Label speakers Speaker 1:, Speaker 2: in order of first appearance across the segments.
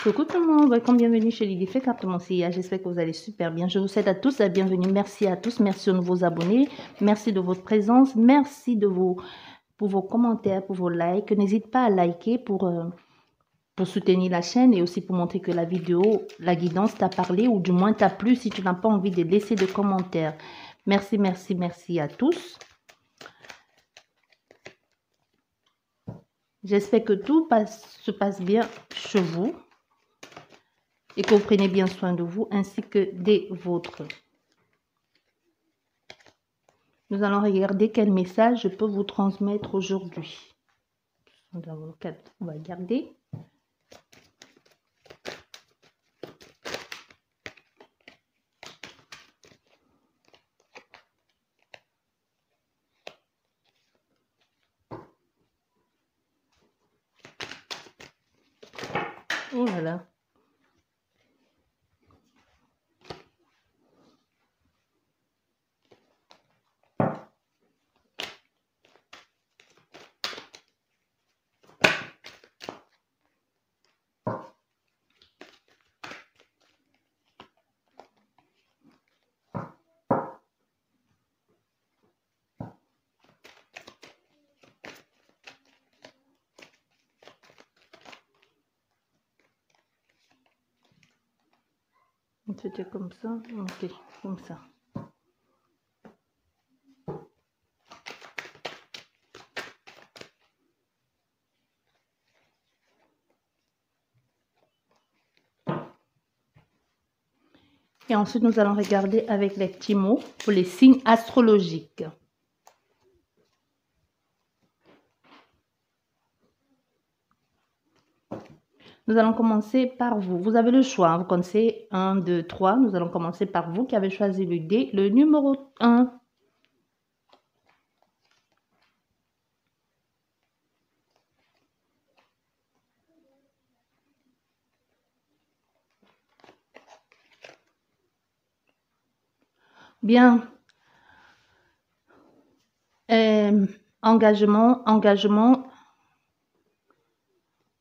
Speaker 1: Coucou tout le monde, welcome, bienvenue chez Lydie Fait Carte mon CIA. J'espère que vous allez super bien. Je vous souhaite à tous la bienvenue. Merci à tous, merci aux nouveaux abonnés, merci de votre présence, merci pour vos commentaires, pour vos likes. N'hésite pas à liker pour soutenir la chaîne et aussi pour montrer que la vidéo, la guidance t'a parlé ou du moins t'a plu si tu n'as pas envie de laisser de commentaires. Merci, merci, merci à tous. J'espère que tout se passe bien chez vous et que vous prenez bien soin de vous ainsi que des vôtres. Nous allons regarder quel message je peux vous transmettre aujourd'hui. On va regarder. Oh là là. C'était comme ça. Ok, comme ça. Et ensuite, nous allons regarder avec les petits mots pour les signes astrologiques. Nous allons commencer par vous. Vous avez le choix. Hein. Vous connaissez 1, 2, 3. Nous allons commencer par vous qui avez choisi le dé, le numéro 1. Bien.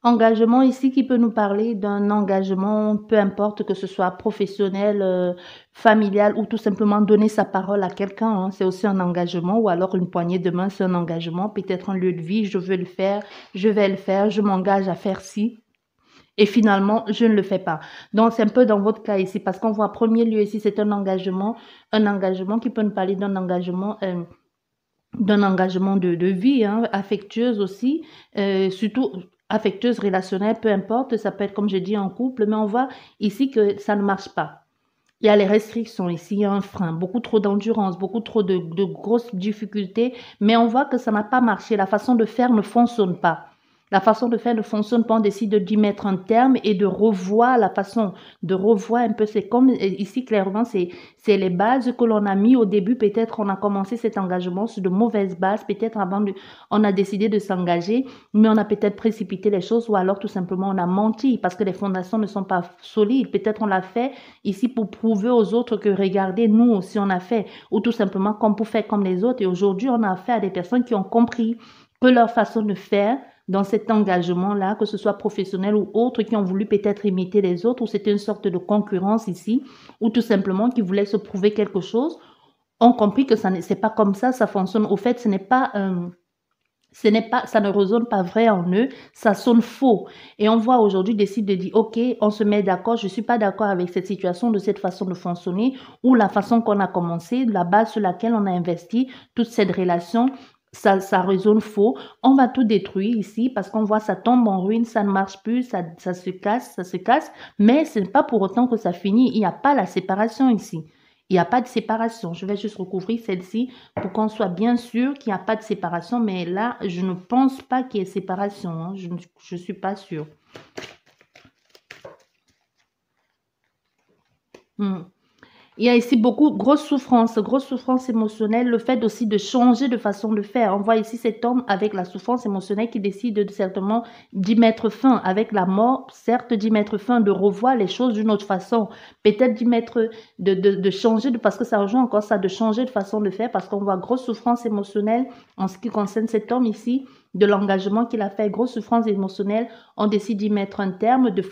Speaker 1: Engagement ici qui peut nous parler d'un engagement, peu importe que ce soit professionnel, familial ou tout simplement donner sa parole à quelqu'un. Hein. C'est aussi un engagement ou alors une poignée de main, c'est un engagement. Peut-être un lieu de vie, je veux le faire, je vais le faire, je m'engage à faire ci. Et finalement, je ne le fais pas. Donc, c'est un peu dans votre cas ici parce qu'on voit en premier lieu ici, c'est un engagement qui peut nous parler d'un engagement de vie, hein, affectueuse aussi, surtout affectueuse, relationnelle, peu importe, ça peut être comme je dis en couple, mais on voit ici que ça ne marche pas. Il y a les restrictions ici, il y a un frein, beaucoup trop d'endurance, beaucoup trop de grosses difficultés, mais on voit que ça n'a pas marché, la façon de faire ne fonctionne pas. La façon de faire ne fonctionne pas, on décide d'y mettre un terme et de revoir la façon, de revoir un peu, c'est comme ici clairement, c'est les bases que l'on a mis au début, peut-être on a commencé cet engagement sur de mauvaises bases, peut-être avant on a décidé de s'engager, mais on a peut-être précipité les choses ou alors tout simplement on a menti parce que les fondations ne sont pas solides, peut-être on l'a fait ici pour prouver aux autres que regardez, nous aussi on a fait, ou tout simplement comme pour faire comme les autres et aujourd'hui on a affaire à des personnes qui ont compris que leur façon de faire dans cet engagement-là, que ce soit professionnel ou autre, qui ont voulu peut-être imiter les autres, ou c'était une sorte de concurrence ici, ou tout simplement qui voulaient se prouver quelque chose, ont compris que ça n'est pas comme ça fonctionne. Au fait, ça ne résonne pas vrai en eux, ça sonne faux. Et on voit aujourd'hui décide de dire, ok, on se met d'accord, je ne suis pas d'accord avec cette situation, de cette façon de fonctionner, ou la façon qu'on a commencé, la base sur laquelle on a investi toute cette relation, ça résonne faux. On va tout détruire ici parce qu'on voit ça tombe en ruine, ça ne marche plus, ça se casse, mais ce n'est pas pour autant que ça finit. Il n'y a pas la séparation ici. Il n'y a pas de séparation. Je vais juste recouvrir celle-ci pour qu'on soit bien sûr qu'il n'y a pas de séparation. Mais là, je ne pense pas qu'il y ait séparation. Hein. Je ne suis pas sûre. Il y a ici grosse souffrance émotionnelle, le fait aussi de changer de façon de faire. On voit ici cet homme avec la souffrance émotionnelle qui décide certainement d'y mettre fin, avec la mort, certes d'y mettre fin, de revoir les choses d'une autre façon, peut-être d'y mettre, de changer, parce que ça rejoint encore ça, de changer de façon de faire, parce qu'on voit grosse souffrance émotionnelle en ce qui concerne cet homme ici, de l'engagement qu'il a fait, grosse souffrance émotionnelle, on décide d'y mettre un terme, de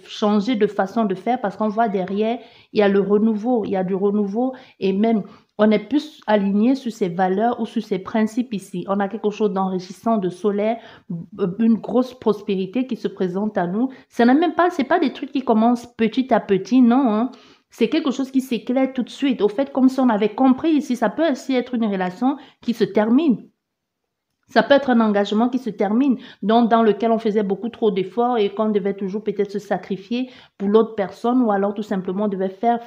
Speaker 1: changer de façon de faire parce qu'on voit derrière, il y a le renouveau, il y a du renouveau et même on est plus aligné sur ses valeurs ou sur ses principes ici. On a quelque chose d'enrichissant, de solaire, une grosse prospérité qui se présente à nous. Ce n'est même pas, c'est pas des trucs qui commencent petit à petit, non, hein. C'est quelque chose qui s'éclaire tout de suite. Au fait, comme si on avait compris ici, ça peut aussi être une relation qui se termine. Ça peut être un engagement qui se termine, donc dans lequel on faisait beaucoup trop d'efforts et qu'on devait toujours peut-être se sacrifier pour l'autre personne ou alors tout simplement on devait faire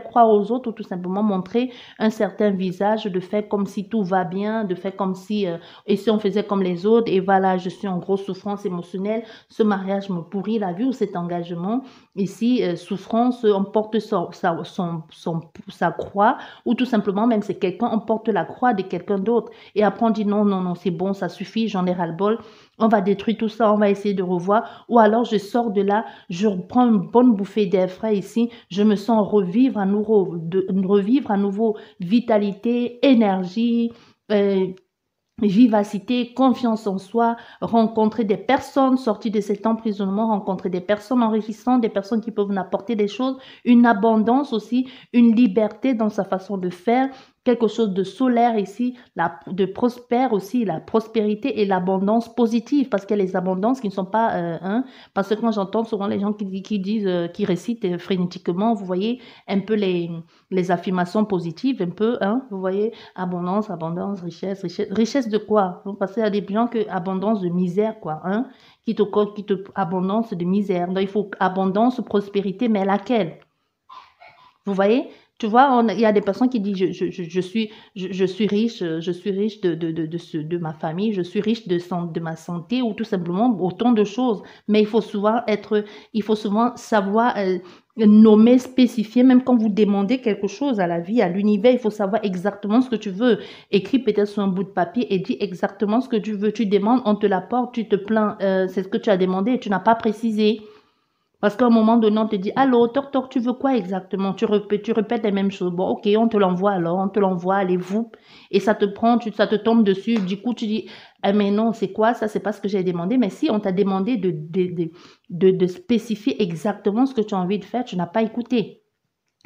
Speaker 1: croire aux autres ou tout simplement montrer un certain visage, de faire comme si tout va bien, de faire comme si, et si on faisait comme les autres et voilà, je suis en grosse souffrance émotionnelle, ce mariage me pourrit la vie ou cet engagement. Ici, souffrance, on porte sa croix ou tout simplement même c'est quelqu'un, on porte la croix de quelqu'un d'autre. Et après, on dit non, non, non, c'est bon, ça suffit, j'en ai ras-le-bol. On va détruire tout ça, on va essayer de revoir. Ou alors, je sors de là, je reprends une bonne bouffée d'air frais ici, je me sens revivre à nouveau vitalité, énergie, vivacité, confiance en soi, rencontrer des personnes sorties de cet emprisonnement, rencontrer des personnes enrichissantes, des personnes qui peuvent nous apporter des choses, une abondance aussi, une liberté dans sa façon de faire, quelque chose de solaire ici, de prospère aussi, la prospérité et l'abondance positive, parce qu'il y a les abondances qui ne sont pas, parce que quand j'entends souvent les gens qui disent, qui récitent frénétiquement, vous voyez, un peu les affirmations positives, un peu, vous voyez, abondance, abondance, richesse, richesse, richesse de quoi? Parce qu'il y a des gens que abondance de misère, quoi, qui te abondance de misère. Donc il faut abondance, prospérité, mais laquelle? Vous voyez? Tu vois, il y a des personnes qui disent je suis riche, de ma famille, je suis riche de ma santé ou tout simplement autant de choses. Mais il faut souvent savoir nommer, spécifier, même quand vous demandez quelque chose à la vie, à l'univers, il faut savoir exactement ce que tu veux. Écris peut-être sur un bout de papier et dis exactement ce que tu veux. Tu demandes, on te l'apporte, tu te plains, c'est ce que tu as demandé et tu n'as pas précisé. Parce qu'à un moment donné, on te dit, allô, toc, toc, tu veux quoi exactement? Tu répètes les mêmes choses. Bon, ok, on te l'envoie alors, on te l'envoie, allez-vous. Et ça te prend, ça te tombe dessus. Du coup, tu dis, ah, mais non, c'est quoi ça? C'est pas ce que j'ai demandé. Mais si on t'a demandé de spécifier exactement ce que tu as envie de faire, tu n'as pas écouté.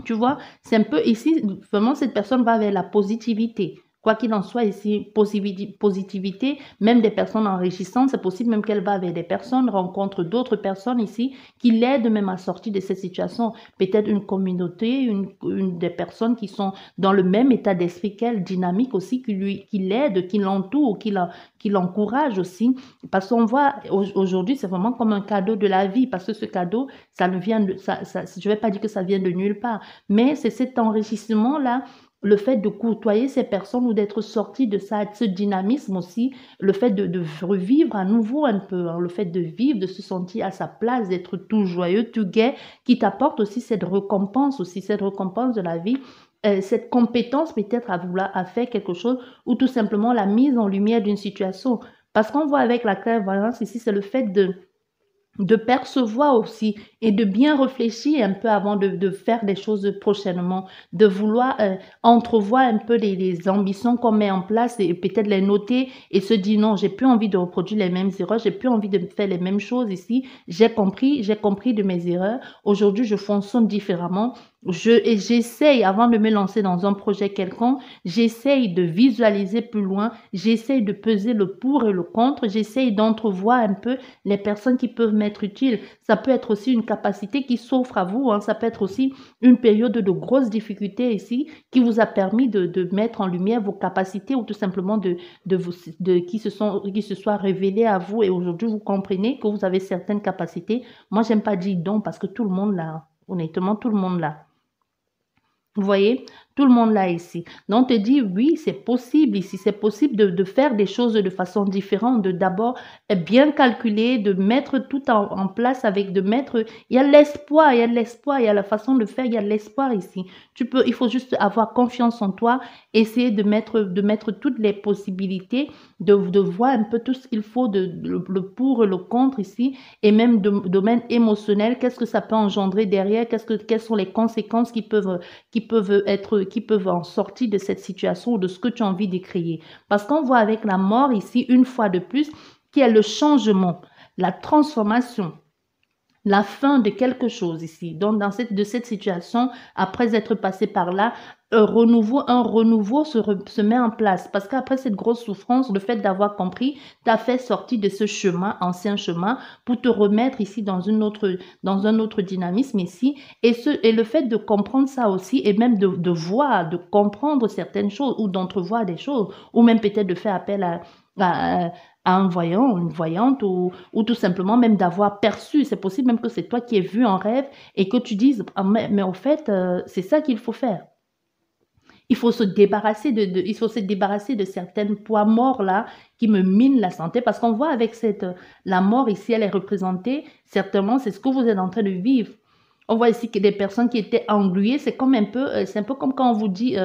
Speaker 1: Tu vois, c'est un peu ici, vraiment, cette personne va vers la positivité. Quoi qu'il en soit, ici, positivité, même des personnes enrichissantes, c'est possible même qu'elle va vers des personnes, rencontre d'autres personnes ici qui l'aident même à sortir de cette situation. Peut-être une communauté, une des personnes qui sont dans le même état d'esprit qu'elle, dynamique aussi, qui l'aide, qui l'entoure, qui l'encourage aussi. Parce qu'on voit, aujourd'hui, c'est vraiment comme un cadeau de la vie, parce que ce cadeau, ça ne vient de, je ne vais pas dire que ça vient de nulle part, mais c'est cet enrichissement-là, le fait de côtoyer ces personnes ou d'être sorti de ça, ce dynamisme aussi, le fait de revivre à nouveau un peu, le fait de vivre, de se sentir à sa place, d'être tout joyeux, tout gai, qui t'apporte aussi cette récompense de la vie, cette compétence peut-être à faire quelque chose ou tout simplement la mise en lumière d'une situation. Parce qu'on voit avec la clairvoyance ici, c'est le fait de percevoir aussi et de bien réfléchir un peu avant de faire des choses prochainement, de vouloir entrevoir un peu les ambitions qu'on met en place et peut-être les noter et se dire non, j'ai plus envie de reproduire les mêmes erreurs, j'ai plus envie de faire les mêmes choses ici, j'ai compris de mes erreurs, aujourd'hui je fonctionne différemment, et j'essaye, avant de me lancer dans un projet quelconque, j'essaye de visualiser plus loin, j'essaye de peser le pour et le contre, j'essaye d'entrevoir un peu les personnes qui peuvent m'être utiles. Ça peut être aussi une capacité qui s'offre à vous, ça peut être aussi une période de grosses difficultés ici qui vous a permis de mettre en lumière vos capacités ou tout simplement qui se soient révélées à vous et aujourd'hui vous comprenez que vous avez certaines capacités. Moi, j'aime pas dire don parce que tout le monde l'a, honnêtement, tout le monde l'a. Vous voyez, tout le monde là ici. Donc, on te dit, oui, c'est possible ici. C'est possible de faire des choses de façon différente, de d'abord bien calculer, de mettre tout en place il y a l'espoir, il y a de l'espoir, il y a la façon de faire, il y a de l'espoir ici. Il faut juste avoir confiance en toi, essayer de mettre toutes les possibilités, de voir un peu tout ce qu'il faut, le pour et le contre ici, et même de domaine émotionnel, qu'est-ce que ça peut engendrer derrière, quelles sont les conséquences qui peuvent en sortir de cette situation ou de ce que tu as envie de créer. Parce qu'on voit avec la mort ici, une fois de plus, qui est le changement, la transformation, la fin de quelque chose ici. Donc, de cette situation, après être passé par là, un renouveau se met en place. Parce qu'après cette grosse souffrance, le fait d'avoir compris, t'a fait sortir de ce chemin, ancien chemin, pour te remettre ici dans un autre dynamisme ici. Et le fait de comprendre ça aussi, et même de voir, de comprendre certaines choses, ou d'entrevoir des choses, ou même peut-être de faire appel à un voyant, une voyante, ou tout simplement même d'avoir perçu. C'est possible même que c'est toi qui aies vu en rêve et que tu dises, ah, mais en fait, c'est ça qu'il faut faire. Il faut se débarrasser il faut se débarrasser de certaines poids morts là qui me minent la santé, parce qu'on voit avec la mort ici, elle est représentée, certainement, c'est ce que vous êtes en train de vivre. On voit ici que des personnes qui étaient engluées, c'est un peu comme quand on vous dit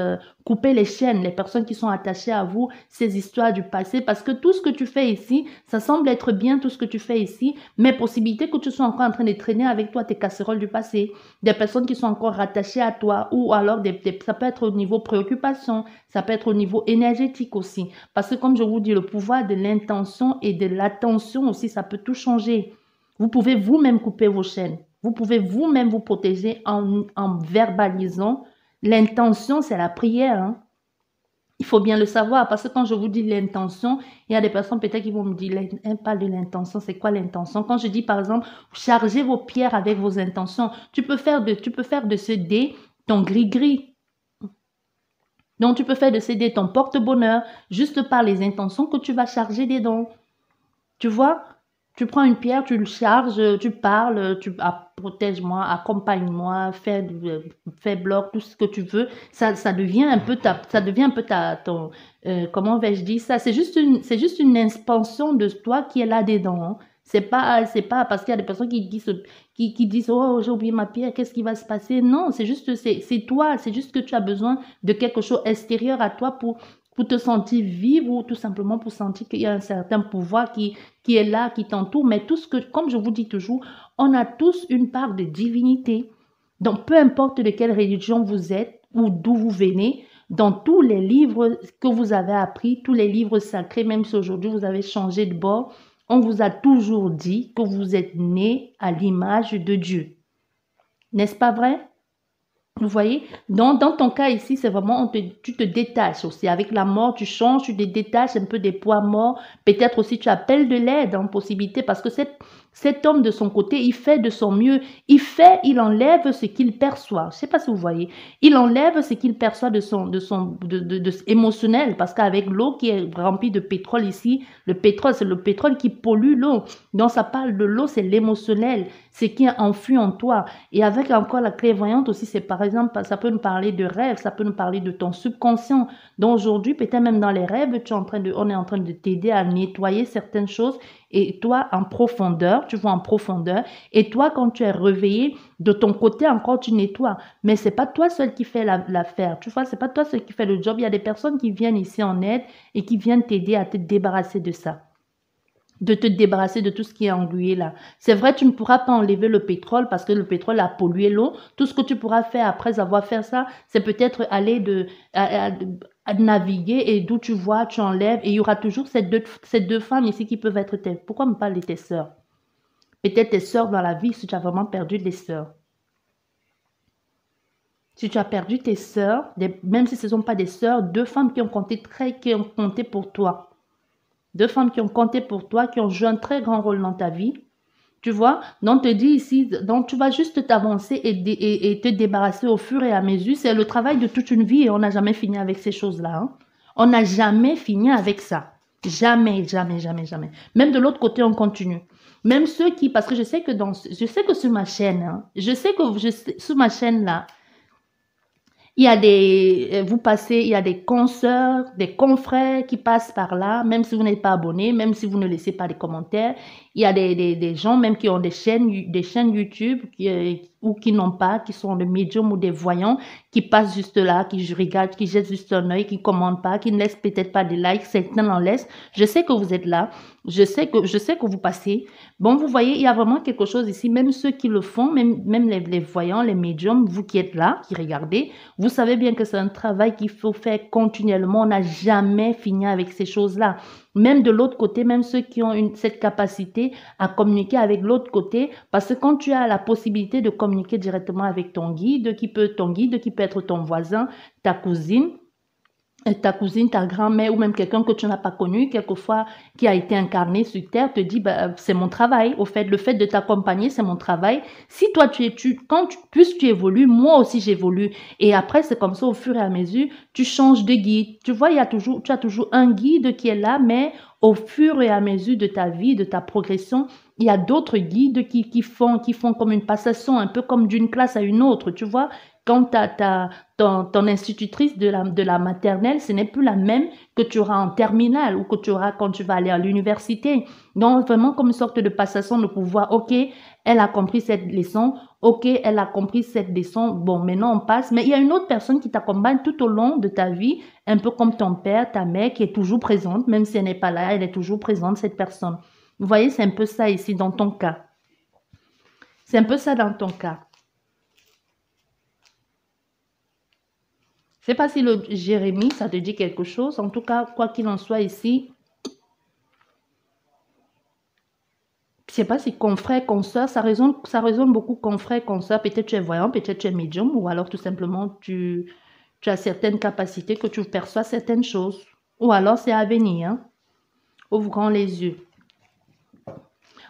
Speaker 1: couper les chaînes, les personnes qui sont attachées à vous, ces histoires du passé, parce que tout ce que tu fais ici, ça semble être bien tout ce que tu fais ici, mais possibilité que tu sois encore en train de traîner avec toi tes casseroles du passé, des personnes qui sont encore rattachées à toi, ou alors ça peut être au niveau préoccupation, ça peut être au niveau énergétique aussi, parce que comme je vous dis, le pouvoir de l'intention et de l'attention aussi, ça peut tout changer. Vous pouvez vous-même couper vos chaînes. Vous pouvez vous-même vous protéger en verbalisant. L'intention, c'est la prière. Hein. Il faut bien le savoir, parce que quand je vous dis l'intention, il y a des personnes peut-être qui vont me dire, pas de l'intention, c'est quoi l'intention? Quand je dis par exemple, chargez vos pierres avec vos intentions, tu peux faire de ce dé ton gris-gris. Donc tu peux faire de ce dé ton porte-bonheur, juste par les intentions que tu vas charger dedans. Tu vois? Tu prends une pierre, tu le charges, tu parles, protège-moi, accompagne-moi, fais bloc, tout ce que tu veux. Ça devient un peu comment vais-je dire ça? C'est juste une expansion de toi qui est là-dedans. Hein. C'est pas parce qu'il y a des personnes qui disent, oh, j'ai oublié ma pierre, qu'est-ce qui va se passer? Non, c'est toi, c'est juste que tu as besoin de quelque chose extérieur à toi pour te sentir vivre, ou tout simplement pour sentir qu'il y a un certain pouvoir qui est là, qui t'entoure. Mais comme je vous dis toujours, on a tous une part de divinité. Donc, peu importe de quelle religion vous êtes ou d'où vous venez, dans tous les livres que vous avez appris, tous les livres sacrés, même si aujourd'hui vous avez changé de bord, on vous a toujours dit que vous êtes né à l'image de Dieu. N'est-ce pas vrai? Vous voyez, dans ton cas ici, c'est vraiment, tu te détaches aussi. Avec la mort, tu changes, tu te détaches un peu des poids morts. Peut-être aussi tu appelles de l'aide en possibilité, parce que cet homme de son côté, il fait de son mieux. Il enlève ce qu'il perçoit. Je ne sais pas si vous voyez. Il enlève ce qu'il perçoit de émotionnel, parce qu'avec l'eau qui est remplie de pétrole ici, le pétrole, c'est le pétrole qui pollue l'eau. Donc ça parle de l'eau, c'est l'émotionnel, ce qui est enfui en toi. Et avec encore la clairvoyante aussi, c'est par exemple, ça peut nous parler de rêves, ça peut nous parler de ton subconscient. Donc aujourd'hui, peut-être même dans les rêves, on est en train de t'aider à nettoyer certaines choses. Et toi, en profondeur, tu vois en profondeur. Et toi, quand tu es réveillé, de ton côté encore, tu nettoies. Mais c'est pas toi seul qui fais l'affaire. Tu vois, c'est pas toi seul qui fais le job. Il y a des personnes qui viennent ici en aide et qui viennent t'aider à te débarrasser de ça. De te débarrasser de tout ce qui est englué là. C'est vrai, tu ne pourras pas enlever le pétrole parce que le pétrole a pollué l'eau. Tout ce que tu pourras faire après avoir fait ça, c'est peut-être aller à naviguer, et d'où tu vois, tu enlèves, et il y aura toujours ces deux femmes ici qui peuvent être tes... Pourquoi me parler de tes sœurs? Peut-être tes sœurs dans la vie, si tu as vraiment perdu des sœurs. Si tu as perdu tes sœurs, même si ce ne sont pas des sœurs, deux femmes qui ont compté pour toi. Deux femmes qui ont compté pour toi, qui ont joué un très grand rôle dans ta vie. Tu vois, donc on te dit ici, donc tu vas juste t'avancer et te débarrasser au fur et à mesure. C'est le travail de toute une vie, et on n'a jamais fini avec ces choses-là. Hein. On n'a jamais fini avec ça. Jamais, jamais, jamais, jamais. Même de l'autre côté, on continue. Même ceux qui, parce que je sais que sur ma chaîne, hein, sur ma chaîne là, il y a il y a des consoeurs, des confrères qui passent par là, même si vous n'êtes pas abonné, même si vous ne laissez pas de commentaires. Il y a des gens même qui ont des chaînes YouTube ou qui n'ont pas, qui sont des médiums ou des voyants, qui passent juste là, qui regardent, qui jettent juste un œil, qui ne commentent pas, qui ne laissent peut-être pas de likes, certains en laissent. Je sais que vous êtes là, je sais que vous passez. Bon, vous voyez, il y a vraiment quelque chose ici, même ceux qui le font, même les voyants, les médiums, vous qui êtes là, qui regardez, vous savez bien que c'est un travail qu'il faut faire continuellement. On n'a jamais fini avec ces choses-là. même de l'autre côté, même ceux qui ont cette capacité à communiquer avec l'autre côté, parce que quand tu as la possibilité de communiquer directement avec ton guide qui peut être ton voisin, ta cousine, ta grand-mère ou même quelqu'un que tu n'as pas connu, quelquefois qui a été incarné sur terre, te dit, bah, c'est mon travail. Au fait, le fait de t'accompagner, c'est mon travail. Si toi, plus tu évolues, moi aussi j'évolue. Et après, c'est comme ça, au fur et à mesure, tu changes de guide. Tu vois, tu as toujours un guide qui est là, mais au fur et à mesure de ta vie, de ta progression, il y a d'autres guides qui font comme une passation, un peu comme d'une classe à une autre, tu vois. Quand ton institutrice de la maternelle, ce n'est plus la même que tu auras en terminale ou que tu auras quand tu vas aller à l'université. Donc, vraiment comme une sorte de passation de pouvoir, OK, elle a compris cette leçon, OK, elle a compris cette leçon, bon, maintenant on passe. Mais il y a une autre personne qui t'accompagne tout au long de ta vie, un peu comme ton père, ta mère, qui est toujours présente, même si elle n'est pas là, elle est toujours présente, cette personne. Vous voyez, c'est un peu ça ici dans ton cas. C'est un peu ça dans ton cas. Je ne sais pas si le Jérémie, ça te dit quelque chose. En tout cas, quoi qu'il en soit ici, je ne sais pas si confrère, consoeur, ça résonne beaucoup confrère, consoeur. Peut-être tu es voyant, peut-être tu es médium, ou alors tout simplement tu as certaines capacités que tu perçois certaines choses. Ou alors c'est à venir. Hein? Ouvrons les yeux.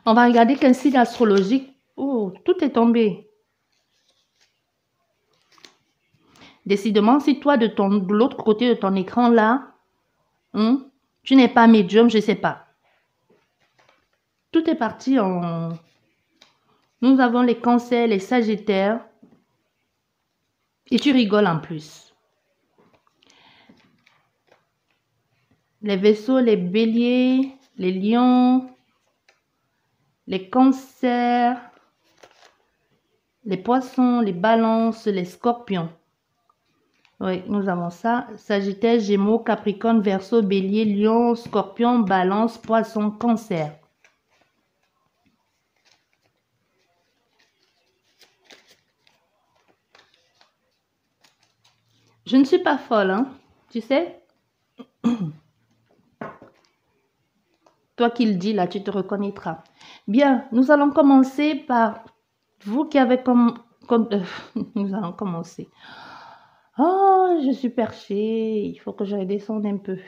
Speaker 1: On va regarder qu'un signe astrologique. Oh, tout est tombé. Décidément, si toi, de l'autre côté de ton écran là, tu n'es pas médium, je ne sais pas. Tout est parti en... Nous avons les cancers, les sagittaires. Et tu rigoles en plus. Les Verseaux, les béliers, les lions, les cancers, les poissons, les balances, les scorpions. Oui, nous avons ça. Sagittaire, Gémeaux, Capricorne, Verseau, Bélier, Lion, Scorpion, Balance, Poisson, Cancer. Je ne suis pas folle, hein, tu sais. Toi qui le dis là, tu te reconnaîtras. Bien, nous allons commencer par vous qui avez nous allons commencer. Oh, je suis perchée. Il faut que je redescende un peu.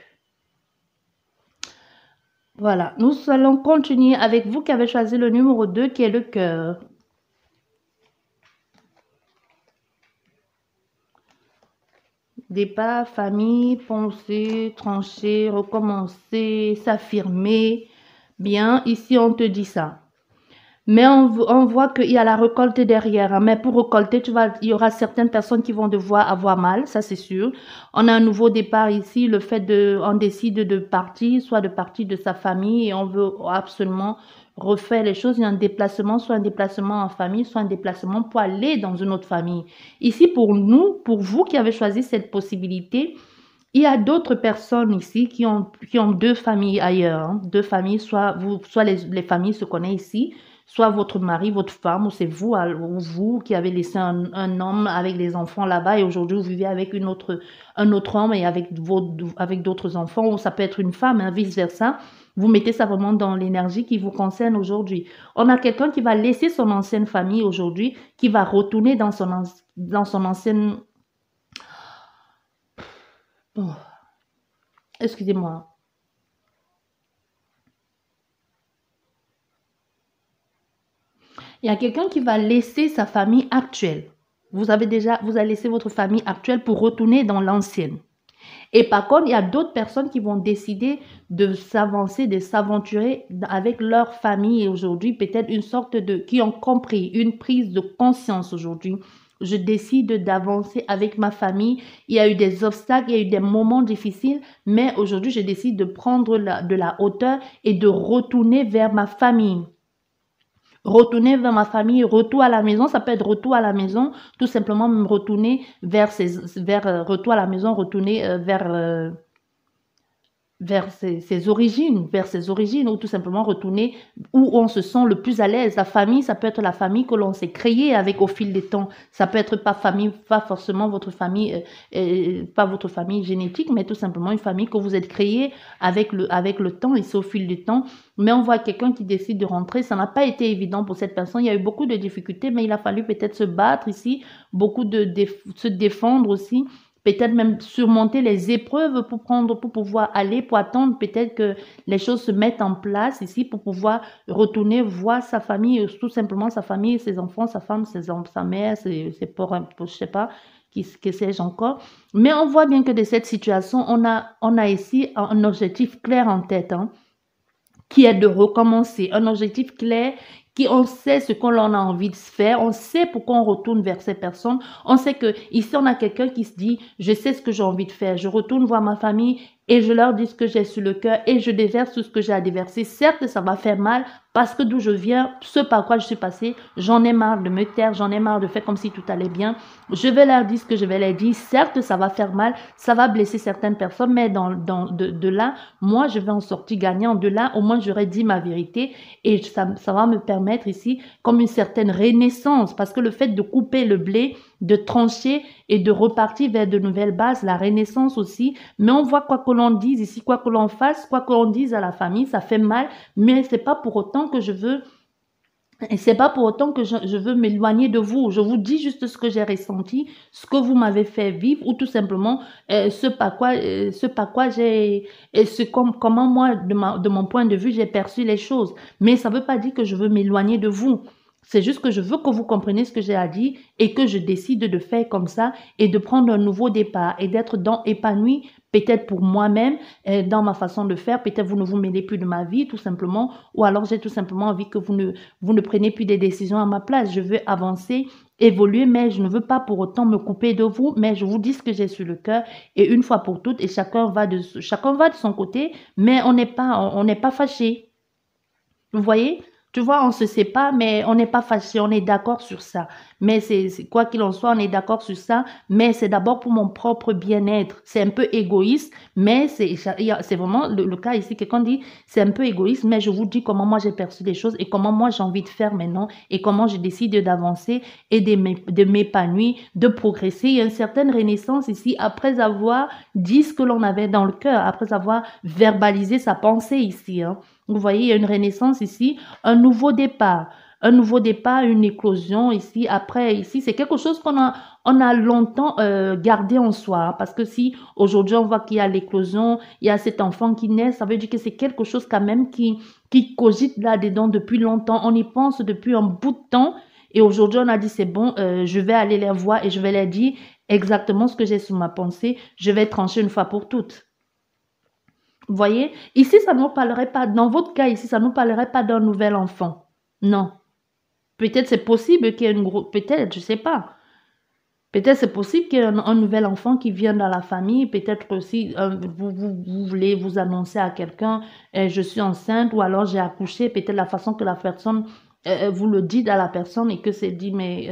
Speaker 1: Voilà, nous allons continuer avec vous qui avez choisi le numéro 2 qui est le cœur. Départ, famille, penser, trancher, recommencer, s'affirmer. Bien, ici on te dit ça. Mais on voit qu'il y a la récolte derrière. Hein. Mais pour récolter, il y aura certaines personnes qui vont devoir avoir mal, ça c'est sûr. On a un nouveau départ ici, on décide de partir, soit de partir de sa famille et on veut absolument refaire les choses. Il y a un déplacement, soit un déplacement en famille, soit un déplacement pour aller dans une autre famille. Ici, pour vous qui avez choisi cette possibilité, il y a d'autres personnes ici qui ont deux familles ailleurs. Hein. Deux familles, soit les familles se connaissent ici, soit votre mari, votre femme, ou c'est vous, ou vous qui avez laissé un homme avec des enfants là-bas et aujourd'hui vous vivez avec un autre homme et avec d'autres enfants, ou ça peut être une femme, hein, vice-versa. Vous mettez ça vraiment dans l'énergie qui vous concerne aujourd'hui. On a quelqu'un qui va laisser son ancienne famille aujourd'hui, qui va retourner dans son ancienne... Oh. Excusez-moi. Il y a quelqu'un qui va laisser sa famille actuelle. Vous avez laissé votre famille actuelle pour retourner dans l'ancienne. Et par contre, il y a d'autres personnes qui vont décider de s'avancer, de s'aventurer avec leur famille aujourd'hui, peut-être qui ont compris, une prise de conscience aujourd'hui. Je décide d'avancer avec ma famille. Il y a eu des obstacles, il y a eu des moments difficiles, mais aujourd'hui, je décide de prendre de la hauteur et de retourner vers ma famille. Retourner vers ma famille, retour à la maison, ça peut être retour à la maison, tout simplement me retourner retour à la maison, retourner vers vers ses origines, ou tout simplement retourner où on se sent le plus à l'aise. La famille, ça peut être la famille que l'on s'est créée avec au fil des temps. Ça peut être pas famille, pas forcément votre famille, pas votre famille génétique, mais tout simplement une famille que vous êtes créée avec le temps, et c'est au fil du temps. Mais on voit quelqu'un qui décide de rentrer. Ça n'a pas été évident pour cette personne. Il y a eu beaucoup de difficultés, mais il a fallu peut-être se battre ici, beaucoup se défendre aussi, peut-être même surmonter les épreuves pour pouvoir aller, pour attendre peut-être que les choses se mettent en place ici, pour pouvoir retourner voir sa famille, tout simplement sa famille, ses enfants, sa femme, sa mère, ses parents, je sais pas, que sais-je encore. Mais on voit bien que de cette situation, on a ici un objectif clair en tête, hein, qui est de recommencer, un objectif clair, qui on sait ce qu'on a envie de faire, on sait pourquoi on retourne vers ces personnes, on sait que ici on a quelqu'un qui se dit, je sais ce que j'ai envie de faire, je retourne voir ma famille et je leur dis ce que j'ai sur le cœur et je déverse tout ce que j'ai à déverser. Certes, ça va faire mal parce que d'où je viens, ce par quoi je suis passée, j'en ai marre de me taire, j'en ai marre de faire comme si tout allait bien. Je vais leur dire ce que je vais leur dire. Certes, ça va faire mal, ça va blesser certaines personnes, mais de là, moi, je vais en sortir gagnant. De là, au moins, j'aurais dit ma vérité et ça va me permettre ici comme une certaine renaissance, parce que le fait de couper le blé, de trancher et de repartir vers de nouvelles bases, la renaissance aussi. Mais on voit quoi que l'on dise ici, quoi que l'on fasse, quoi que l'on dise à la famille, ça fait mal, mais c'est pas pour autant que je veux et c'est pas pour autant que je veux m'éloigner de vous. Je vous dis juste ce que j'ai ressenti, ce que vous m'avez fait vivre, ou tout simplement ce par quoi j'ai, comment moi, de mon point de vue, j'ai perçu les choses. Mais ça veut pas dire que je veux m'éloigner de vous. C'est juste que je veux que vous compreniez ce que j'ai à dire et que je décide de faire comme ça et de prendre un nouveau départ et d'être épanoui, peut-être pour moi-même, dans ma façon de faire. Peut-être vous ne vous mêlez plus de ma vie, tout simplement, ou alors j'ai tout simplement envie que vous ne prenez plus des décisions à ma place. Je veux avancer, évoluer, mais je ne veux pas pour autant me couper de vous, mais je vous dis ce que j'ai sur le cœur et une fois pour toutes, et chacun va de son côté, mais on n'est pas fâché. Vous voyez? Tu vois, on se sépare, mais on n'est pas fâché, on est d'accord sur ça. Mais quoi qu'il en soit, on est d'accord sur ça, mais c'est d'abord pour mon propre bien-être. C'est un peu égoïste, mais c'est vraiment le cas ici. Quelqu'un dit, c'est un peu égoïste, mais je vous dis comment moi j'ai perçu les choses et comment moi j'ai envie de faire maintenant et comment je décide d'avancer et de m'épanouir, de progresser. Il y a une certaine renaissance ici après avoir dit ce que l'on avait dans le cœur, après avoir verbalisé sa pensée ici, hein. Vous voyez, il y a une renaissance ici, un nouveau départ. Un nouveau départ, une éclosion ici. Après, ici, c'est quelque chose on a longtemps gardé en soi, hein, parce que si aujourd'hui on voit qu'il y a l'éclosion, il y a cet enfant qui naît, ça veut dire que c'est quelque chose quand même qui cogite là-dedans depuis longtemps. On y pense depuis un bout de temps. Et aujourd'hui, on a dit, c'est bon, je vais aller les voir et je vais leur dire exactement ce que j'ai sur ma pensée. Je vais trancher une fois pour toutes. Vous voyez, ici, ça ne nous parlerait pas, dans votre cas ici, ça ne nous parlerait pas d'un nouvel enfant. Non. Peut-être c'est possible qu'il y ait peut-être, je ne sais pas. Peut-être c'est possible qu'il y ait un nouvel enfant qui vient dans la famille. Peut-être aussi, vous voulez vous annoncer à quelqu'un, je suis enceinte, ou alors j'ai accouché. Peut-être la façon que la personne, vous le dites à la personne et que c'est dit, mais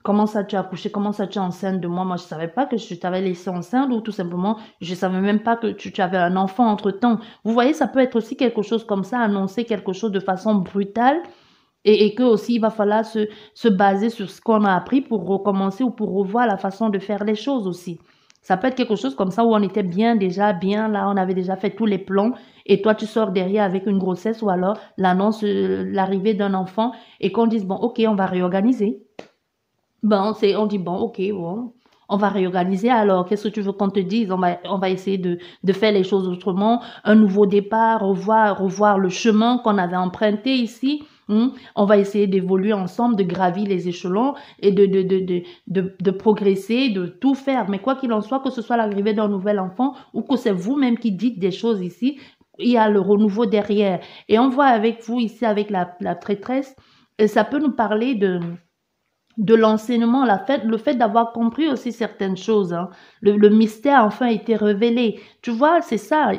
Speaker 1: comment ça tu as accouché? Comment ça tu es enceinte de moi? Moi, je ne savais pas que je t'avais laissé enceinte, ou tout simplement, je ne savais même pas que tu avais un enfant entre-temps. Vous voyez, ça peut être aussi quelque chose comme ça, annoncer quelque chose de façon brutale, et que aussi il va falloir se baser sur ce qu'on a appris pour recommencer ou pour revoir la façon de faire les choses aussi. Ça peut être quelque chose comme ça où on était déjà bien là, on avait déjà fait tous les plans et toi tu sors derrière avec une grossesse ou alors l'annonce, l'arrivée d'un enfant et qu'on dise bon ok on va réorganiser. Bon, on dit bon ok bon. On va réorganiser alors, qu'est-ce que tu veux qu'on te dise? On va essayer de faire les choses autrement, un nouveau départ, revoir le chemin qu'on avait emprunté ici. On va essayer d'évoluer ensemble, de gravir les échelons et de progresser, de tout faire. Mais quoi qu'il en soit, que ce soit l'arrivée d'un nouvel enfant ou que c'est vous-même qui dites des choses ici, il y a le renouveau derrière. Et on voit avec vous ici, avec la prêtresse, et ça peut nous parler de l'enseignement, le fait d'avoir compris aussi certaines choses, hein. Le mystère a enfin été révélé. Tu vois, c'est ça.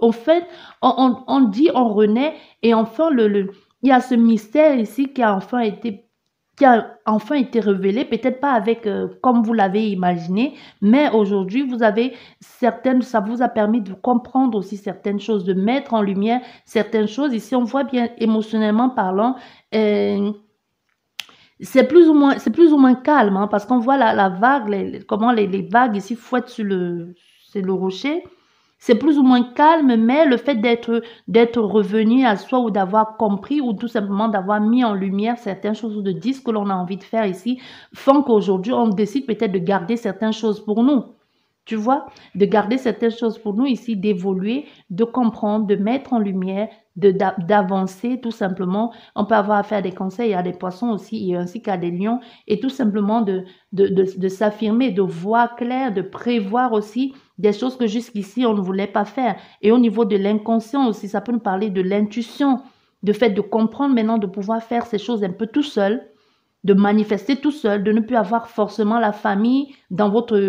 Speaker 1: En fait, on dit, on renaît, et enfin, il y a ce mystère ici qui a enfin été qui a enfin été révélé, peut-être pas avec comme vous l'avez imaginé, mais aujourd'hui, vous avez ça vous a permis de comprendre aussi certaines choses, de mettre en lumière certaines choses. Ici, on voit bien émotionnellement parlant, euh, c'est plus ou moins calme, hein, parce qu'on voit la vague, comment les vagues ici fouettent sur le rocher. C'est plus ou moins calme, mais le fait d'être revenu à soi ou d'avoir compris ou tout simplement d'avoir mis en lumière certaines choses ou de dire ce que l'on a envie de faire ici font qu'aujourd'hui, on décide peut-être de garder certaines choses pour nous. Tu vois, de garder certaines choses pour nous ici, d'évoluer, de comprendre, de mettre en lumière, d'avancer tout simplement. On peut avoir affaire à des conseils, à des poissons aussi, et ainsi qu'à des lions, et tout simplement de s'affirmer, de voir clair, de prévoir aussi des choses que jusqu'ici on ne voulait pas faire. Et au niveau de l'inconscient aussi, ça peut nous parler de l'intuition, de fait de comprendre maintenant, de pouvoir faire ces choses un peu tout seul, de manifester tout seul, de ne plus avoir forcément la famille dans votre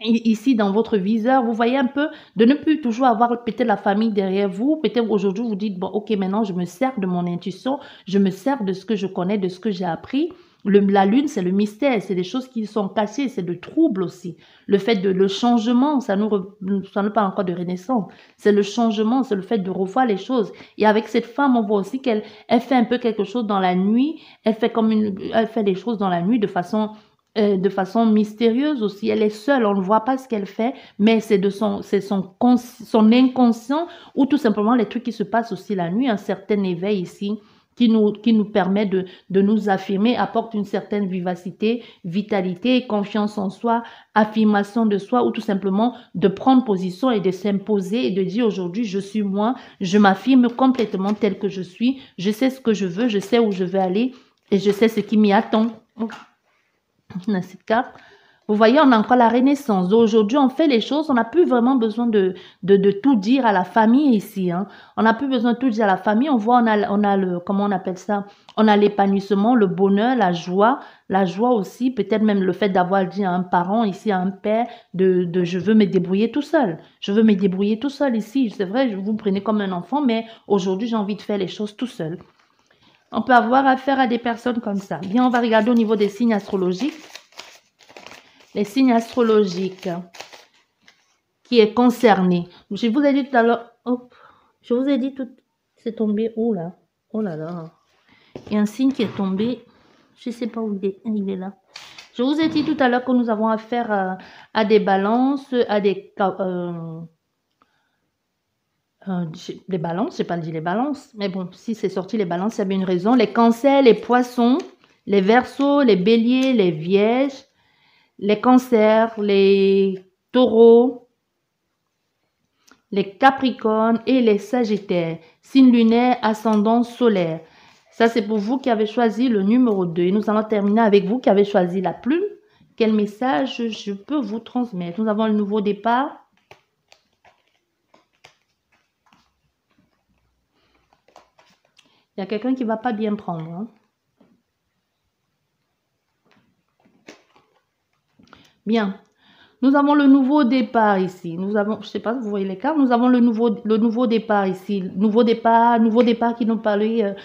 Speaker 1: ici dans votre viseur, vous voyez un peu, de ne plus toujours avoir peut-être la famille derrière vous. Peut-être aujourd'hui, vous dites, bon, ok, maintenant, je me sers de mon intuition, je me sers de ce que je connais, de ce que j'ai appris. La lune, c'est le mystère, c'est des choses qui sont cachées, c'est le trouble aussi. Le fait de le changement, ça nous parle encore de renaissance. C'est le changement, c'est le fait de revoir les choses. Et avec cette femme, on voit aussi elle fait un peu quelque chose dans la nuit. Elle fait des choses dans la nuit de façon mystérieuse aussi. Elle est seule, on ne voit pas ce qu'elle fait, mais c'est son inconscient ou tout simplement les trucs qui se passent aussi la nuit, un certain éveil ici qui nous permet de nous affirmer, apporte une certaine vivacité, vitalité, confiance en soi, affirmation de soi ou tout simplement de prendre position et de s'imposer et de dire aujourd'hui je suis moi, je m'affirme complètement tel que je suis, je sais ce que je veux, je sais où je veux aller et je sais ce qui m'y attend. Dans cette carte, vous voyez, on a encore la renaissance. Aujourd'hui, on fait les choses, on n'a plus vraiment besoin de tout dire à la famille ici. Hein. On n'a plus besoin de tout dire à la famille. On voit, on a le, comment on appelle ça? On a l'épanouissement, le bonheur, la joie aussi, peut-être même le fait d'avoir dit à un parent ici, à un père, je veux me débrouiller tout seul. Je veux me débrouiller tout seul ici. C'est vrai, vous prenez comme un enfant, mais aujourd'hui, j'ai envie de faire les choses tout seul. On peut avoir affaire à des personnes comme ça. Bien, on va regarder au niveau des signes astrologiques. Les signes astrologiques qui est concerné. Je vous ai dit tout à l'heure, je vous ai dit tout, c'est tombé où là? Oh là là. Il y a un signe qui est tombé. Je ne sais pas où il est là. Je vous ai dit tout à l'heure que nous avons affaire à des balances, à des les balances, je n'ai pas dit les balances, mais bon, si c'est sorti les balances, il y avait une raison. Les cancers, les poissons, les verseaux, les béliers, les vierges, les cancers, les taureaux, les capricornes et les sagittaires. Signe lunaire, ascendant solaire. Ça, c'est pour vous qui avez choisi le numéro 2. Et nous allons terminer avec vous qui avez choisi la plume. Quel message je peux vous transmettre? Nous avons le nouveau départ. Il y a quelqu'un qui ne va pas bien prendre. Hein? Bien. Nous avons le nouveau départ ici. Nous avons, je ne sais pas si vous voyez les cartes, nous avons le nouveau départ ici. Nouveau départ qui nous parle,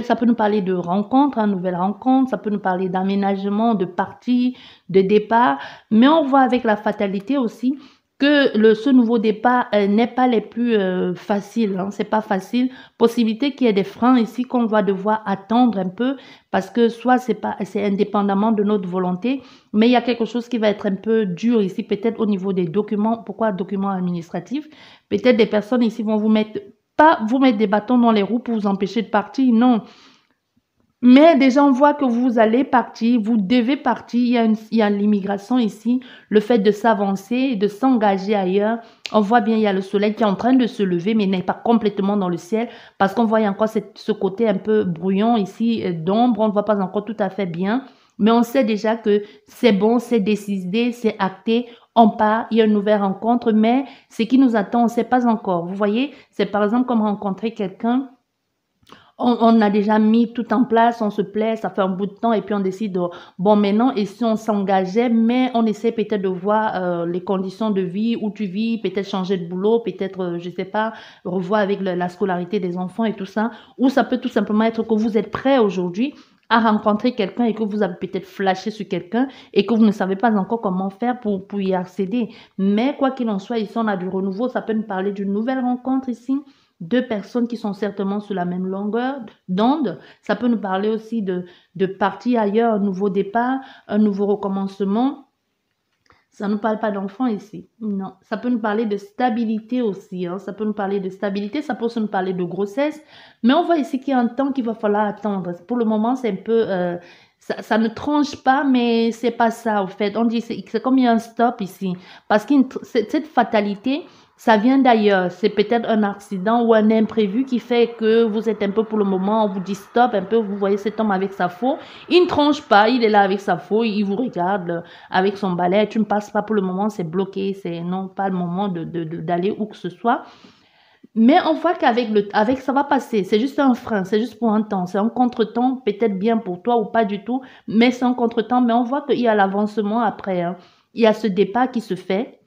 Speaker 1: ça peut nous parler de rencontre, hein, nouvelle rencontre, ça peut nous parler d'aménagement, de partie, de départ. Mais on voit avec la fatalité aussi que ce nouveau départ n'est pas les plus faciles. Hein, c'est pas facile. Possibilité qu'il y ait des freins ici qu'on va devoir attendre un peu parce que soit c'est indépendamment de notre volonté, mais il y a quelque chose qui va être un peu dur ici, peut-être au niveau des documents. Pourquoi documents administratifs? Peut-être des personnes ici vont vous mettre des bâtons dans les roues pour vous empêcher de partir. Non. Mais déjà, on voit que vous allez partir, vous devez partir. Il y a l'immigration ici, le fait de s'avancer, de s'engager ailleurs. On voit bien, il y a le soleil qui est en train de se lever, mais n'est pas complètement dans le ciel, parce qu'on voit encore ce côté un peu brouillon ici, d'ombre. On ne voit pas encore tout à fait bien, mais on sait déjà que c'est bon, c'est décidé, c'est acté. On part, il y a une nouvelle rencontre, mais ce qui nous attend, on ne sait pas encore. Vous voyez, c'est par exemple comme rencontrer quelqu'un. On a déjà mis tout en place, on se plaît, ça fait un bout de temps et puis on décide, bon maintenant, et si on s'engageait, mais on essaie peut-être de voir les conditions de vie, où tu vis, peut-être changer de boulot, peut-être, je sais pas, revoir avec la scolarité des enfants et tout ça, ou ça peut tout simplement être que vous êtes prêt aujourd'hui à rencontrer quelqu'un et que vous avez peut-être flashé sur quelqu'un et que vous ne savez pas encore comment faire pour y accéder. Mais quoi qu'il en soit, ici, on a du renouveau. Ça peut nous parler d'une nouvelle rencontre ici. Deux personnes qui sont certainement sur la même longueur d'onde. Ça peut nous parler aussi de partir ailleurs, un nouveau départ, un nouveau recommencement. Ça ne nous parle pas d'enfants ici. Non. Ça peut nous parler de stabilité aussi. Hein. Ça peut nous parler de stabilité. Ça peut aussi nous parler de grossesse. Mais on voit ici qu'il y a un temps qu'il va falloir attendre. Pour le moment, c'est un peu... ça ne tranche pas, mais c'est pas ça, au fait. On dit c'est comme il y a un stop ici. Parce que cette fatalité, ça vient d'ailleurs. C'est peut-être un accident ou un imprévu qui fait que vous êtes un peu pour le moment, on vous dit stop, un peu, vous voyez cet homme avec sa faux. Il ne tranche pas, il est là avec sa faux, il vous regarde avec son balai. Tu ne passes pas pour le moment, c'est bloqué, c'est non pas le moment d'aller où que ce soit. Mais on voit avec ça va passer. C'est juste un frein, c'est juste pour un temps. C'est un contretemps, peut-être bien pour toi ou pas du tout, mais c'est un contretemps. Mais on voit qu'il y a l'avancement après. Hein. Il y a ce départ qui se fait.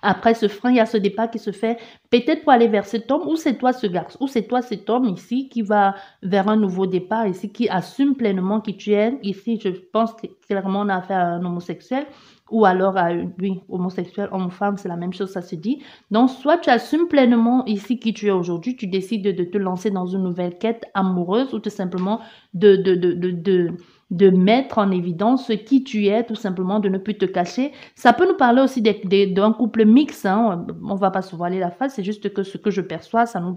Speaker 1: Après ce frein, il y a ce départ qui se fait peut-être pour aller vers cet homme, ou c'est toi ce garçon, ou c'est toi cet homme ici qui va vers un nouveau départ, ici, qui assume pleinement qui tu es. Ici, je pense que clairement on a affaire à un homosexuel, ou alors à oui, homosexuel, homme-femme, c'est la même chose, ça se dit. Donc, soit tu assumes pleinement ici qui tu es aujourd'hui, tu décides de te lancer dans une nouvelle quête amoureuse, ou tout simplement de mettre en évidence qui tu es, tout simplement, de ne plus te cacher. Ça peut nous parler aussi d'un couple mixte, hein. On ne va pas se voiler la face, c'est juste que ce que je perçois, ça nous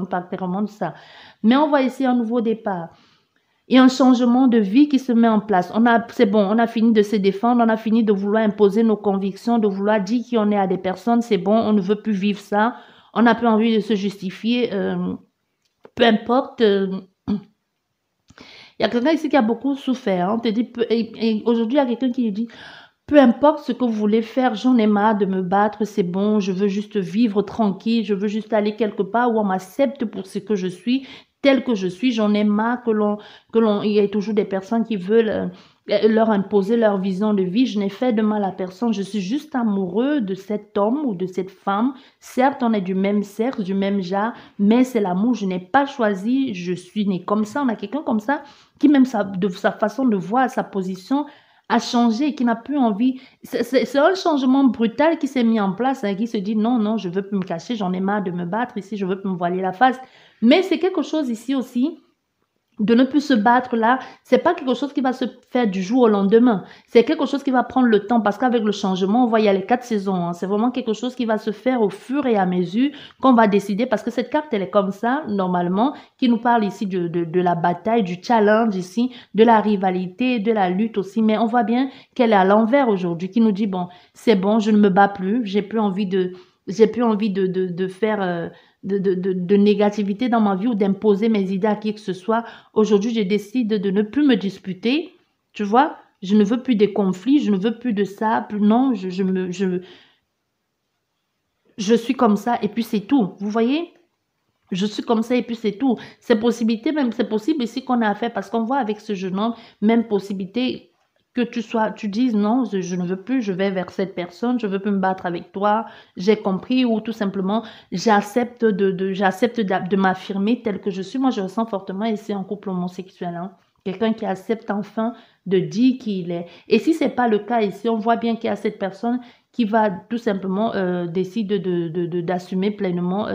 Speaker 1: parle clairement de ça. Mais on voit ici un nouveau départ. Il y a un changement de vie qui se met en place. C'est bon, on a fini de se défendre, on a fini de vouloir imposer nos convictions, de vouloir dire qui on est à des personnes, c'est bon, on ne veut plus vivre ça, on n'a plus envie de se justifier, peu importe. Il y a quelqu'un ici qui a beaucoup souffert. On te dit, et aujourd'hui, il y a quelqu'un qui dit, peu importe ce que vous voulez faire, j'en ai marre de me battre, c'est bon, je veux juste vivre tranquille, je veux juste aller quelque part où on m'accepte pour ce que je suis, tel que je suis. J'en ai marre il y ait toujours des personnes qui veulent leur imposer leur vision de vie. Je n'ai fait de mal à personne, je suis juste amoureux de cet homme ou de cette femme. Certes, on est du même sexe, du même genre, mais c'est l'amour, je n'ai pas choisi, je suis né comme ça. On a quelqu'un comme ça qui même de sa façon de voir, sa position a changé, qui n'a plus envie. C'est un changement brutal qui s'est mis en place, hein, qui se dit non, non, je veux plus me cacher, j'en ai marre de me battre ici, je veux plus me voiler la face. Mais c'est quelque chose ici aussi, de ne plus se battre là, c'est pas quelque chose qui va se faire du jour au lendemain. C'est quelque chose qui va prendre le temps parce qu'avec le changement, on voit il y a les 4 saisons. Hein. C'est vraiment quelque chose qui va se faire au fur et à mesure qu'on va décider parce que cette carte, elle est comme ça, normalement, qui nous parle ici de la bataille, du challenge ici, de la rivalité, de la lutte aussi. Mais on voit bien qu'elle est à l'envers aujourd'hui, qui nous dit, bon, c'est bon, je ne me bats plus, j'ai plus envie de faire... de négativité dans ma vie ou d'imposer mes idées à qui que ce soit. Aujourd'hui, je décide de ne plus me disputer. Tu vois, je ne veux plus des conflits, je ne veux plus de ça. Non, je suis comme ça et puis c'est tout. Vous voyez? Je suis comme ça et puis c'est tout. C'est possible ici qu'on a affaire parce qu'on voit avec ce jeune homme, même possibilité que tu dises non, je ne veux plus, je vais vers cette personne, je veux plus me battre avec toi, j'ai compris, ou tout simplement j'accepte de m'affirmer tel que je suis. Moi, je ressens fortement ici un couple homosexuel, hein. Quelqu'un qui accepte enfin de dire qui il est. Et si c'est pas le cas ici, on voit bien qu'il y a cette personne qui va tout simplement décider d'assumer pleinement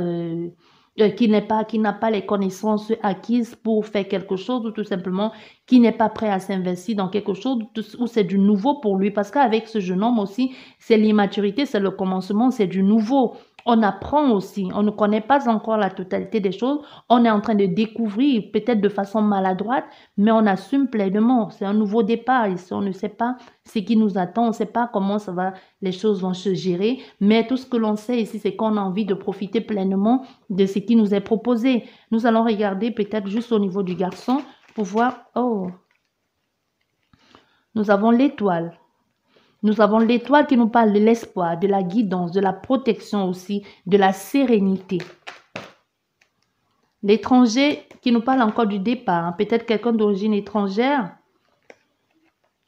Speaker 1: qui n'a pas les connaissances acquises pour faire quelque chose ou tout simplement qui n'est pas prêt à s'investir dans quelque chose où c'est du nouveau pour lui. Parce qu'avec ce jeune homme aussi, c'est l'immaturité, c'est le commencement, c'est du nouveau. On apprend aussi, on ne connaît pas encore la totalité des choses, on est en train de découvrir peut-être de façon maladroite, mais on assume pleinement. C'est un nouveau départ ici, on ne sait pas ce qui nous attend, on ne sait pas comment les choses vont se gérer, mais tout ce que l'on sait ici, c'est qu'on a envie de profiter pleinement de ce qui nous est proposé. Nous allons regarder peut-être juste au niveau du garçon pour voir, oh, nous avons l'étoile. Nous avons l'étoile qui nous parle de l'espoir, de la guidance, de la protection aussi, de la sérénité. L'étranger qui nous parle encore du départ, hein, peut-être quelqu'un d'origine étrangère.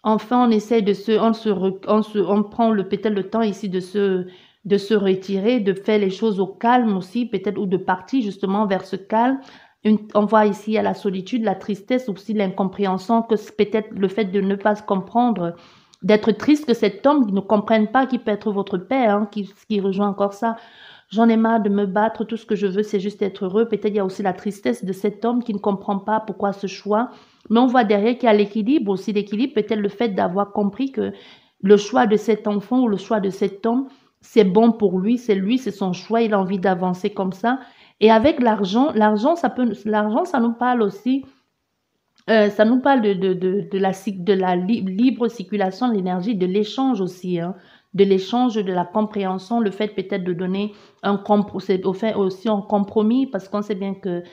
Speaker 1: Enfin, on essaie on prend peut-être le temps ici de se retirer, de faire les choses au calme aussi, peut-être, ou de partir justement vers ce calme. On voit ici, il y a la solitude, la tristesse, aussi l'incompréhension, que c'est peut-être le fait de ne pas se comprendre, d'être triste que cet homme ne comprenne pas qui peut être votre père, hein, qui rejoint encore ça. J'en ai marre de me battre, tout ce que je veux, c'est juste être heureux. Peut-être il y a aussi la tristesse de cet homme qui ne comprend pas pourquoi ce choix. Mais on voit derrière qu'il y a l'équilibre aussi. L'équilibre, peut-être le fait d'avoir compris que le choix de cet enfant ou le choix de cet homme, c'est bon pour lui, c'est son choix, il a envie d'avancer comme ça. Et avec l'argent, ça nous parle aussi, ça nous parle de la libre circulation de l'énergie, de l'échange aussi, hein, de l'échange, de la compréhension, le fait peut-être de donner c'est au fait aussi un compromis, parce qu'on sait bien que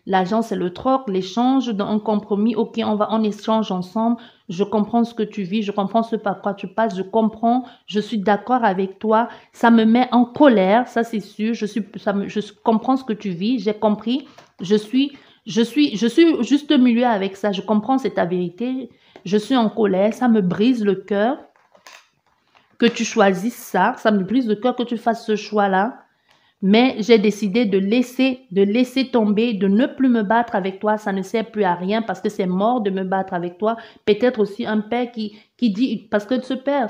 Speaker 1: l'argent c'est le troc, l'échange, dans un compromis, ok, on échange ensemble, je comprends ce que tu vis, je comprends ce par quoi tu passes, je comprends, je suis d'accord avec toi, ça me met en colère, ça c'est sûr, je comprends ce que tu vis, j'ai compris, je suis juste au milieu avec ça. Je comprends, c'est ta vérité. Je suis en colère. Ça me brise le cœur que tu choisisses ça. Ça me brise le cœur que tu fasses ce choix-là. Mais j'ai décidé de laisser tomber, de ne plus me battre avec toi. Ça ne sert plus à rien parce que c'est mort de me battre avec toi. Peut-être aussi un père qui dit, parce que ce père,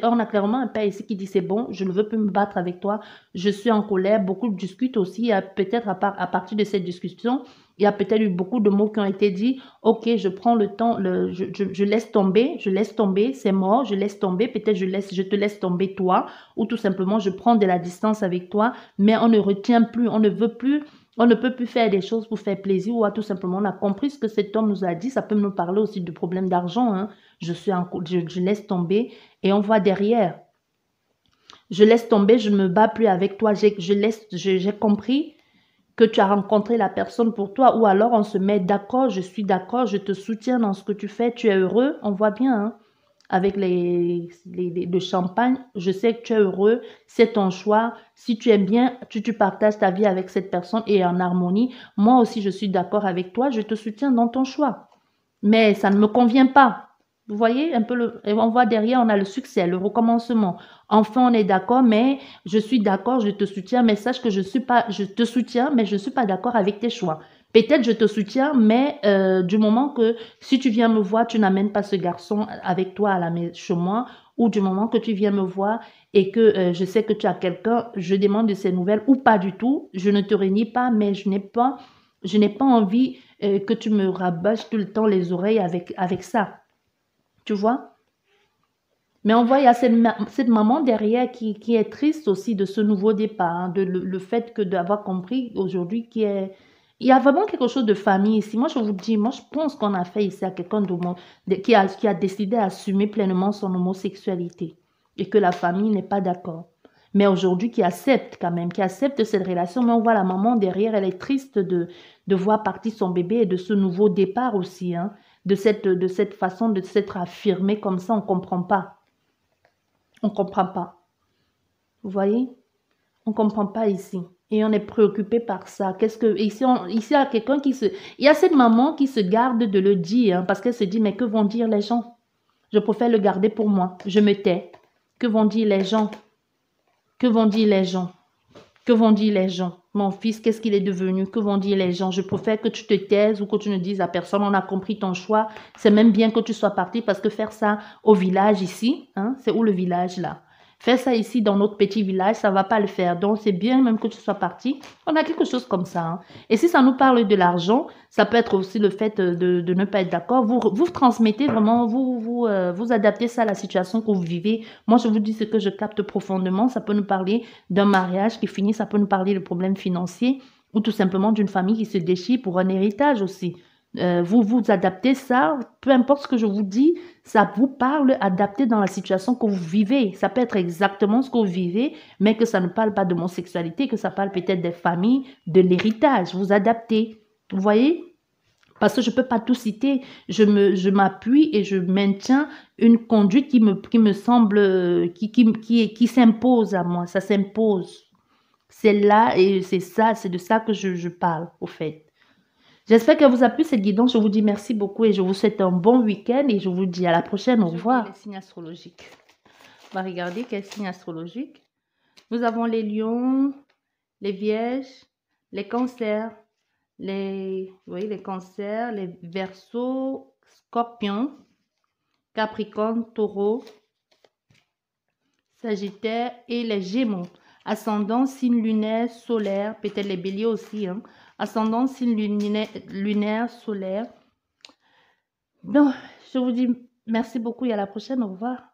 Speaker 1: on a clairement un père ici qui dit, c'est bon, je ne veux plus me battre avec toi. Je suis en colère. Beaucoup discutent aussi. Peut-être à partir de cette discussion, il y a peut-être eu beaucoup de mots qui ont été dits. Ok, je prends le temps, je laisse tomber, c'est mort, je laisse tomber. Peut-être je te laisse tomber toi, ou tout simplement je prends de la distance avec toi. Mais on ne retient plus, on ne veut plus, on ne peut plus faire des choses pour faire plaisir ou tout simplement on a compris ce que cet homme nous a dit. Ça peut nous parler aussi du problème d'argent, hein. Je laisse tomber et on voit derrière. Je laisse tomber, je ne me bats plus avec toi. J'ai compris que tu as rencontré la personne pour toi ou alors on se met d'accord, je suis d'accord, je te soutiens dans ce que tu fais, tu es heureux. On voit bien, hein, avec le champagne, je sais que tu es heureux, c'est ton choix. Si tu aimes bien, tu partages ta vie avec cette personne et en harmonie. Moi aussi, je suis d'accord avec toi, je te soutiens dans ton choix. Mais ça ne me convient pas. Vous voyez un peu et on voit derrière, on a le succès, le recommencement. Enfin, on est d'accord, mais je suis d'accord, je te soutiens, mais sache que je te soutiens, mais je ne suis pas d'accord avec tes choix. Peut-être je te soutiens, mais du moment que si tu viens me voir, tu n'amènes pas ce garçon avec toi chez moi, ou du moment que tu viens me voir et que je sais que tu as quelqu'un, je demande de ces nouvelles ou pas du tout, je ne te renie pas, mais je n'ai pas envie que tu me rabâches tout le temps les oreilles avec ça. Tu vois? Mais on voit, il y a cette maman derrière qui est triste aussi de ce nouveau départ, hein, le fait que d'avoir compris aujourd'hui il y a vraiment quelque chose de famille ici. Moi, je vous dis, moi, je pense qu'on a fait ici à quelqu'un qui a décidé d'assumer pleinement son homosexualité et que la famille n'est pas d'accord. Mais aujourd'hui, qui accepte quand même, qui accepte cette relation. Mais on voit la maman derrière, elle est triste de voir partir son bébé et de ce nouveau départ aussi, hein, de cette façon de s'être affirmée comme ça, on ne comprend pas. On ne comprend pas. Vous voyez? On ne comprend pas ici. Et on est préoccupé par ça. Ici, il y a quelqu'un il y a cette maman qui se garde de le dire, hein, parce qu'elle se dit, mais que vont dire les gens? Je préfère le garder pour moi. Je me tais. Que vont dire les gens? Que vont dire les gens? Que vont dire les gens? Mon fils, qu'est-ce qu'il est devenu? Que vont dire les gens? Je préfère que tu te taises ou que tu ne dises à personne, on a compris ton choix. C'est même bien que tu sois parti parce que faire ça au village ici, hein, c'est où le village là? Faire ça ici dans notre petit village, ça ne va pas le faire. Donc, c'est bien même que tu sois parti. On a quelque chose comme ça, hein. Et si ça nous parle de l'argent, ça peut être aussi le fait de ne pas être d'accord. Vous transmettez vraiment, vous adaptez ça à la situation que vous vivez. Moi, je vous dis ce que je capte profondément. Ça peut nous parler d'un mariage qui finit, ça peut nous parler de problèmes financiers ou tout simplement d'une famille qui se déchire pour un héritage aussi. Vous adaptez ça, peu importe ce que je vous dis, ça vous parle adapté dans la situation que vous vivez. Ça peut être exactement ce que vous vivez, mais que ça ne parle pas de mon sexualité, que ça parle peut-être des familles, de l'héritage. Vous adaptez. Vous voyez? Parce que je ne peux pas tout citer. Je m'appuie et je maintiens une conduite qui me semble, qui s'impose à moi. Ça s'impose. C'est là et c'est ça, c'est de ça que je parle, au fait. J'espère que vous a plu cette guidance. Je vous dis merci beaucoup et je vous souhaite un bon week-end et je vous dis à la prochaine. Au revoir. Les signes astrologiques. On va regarder quels signes astrologiques. Nous avons les lions, les vierges, les cancers, oui, les cancers, les verseaux, scorpions, capricorne, taureau, sagittaire et les gémeaux. Ascendant, signe lunaire, solaire, peut-être les béliers aussi. Hein. Ascendant, signe lunaire, solaire. Donc, je vous dis merci beaucoup et à la prochaine. Au revoir.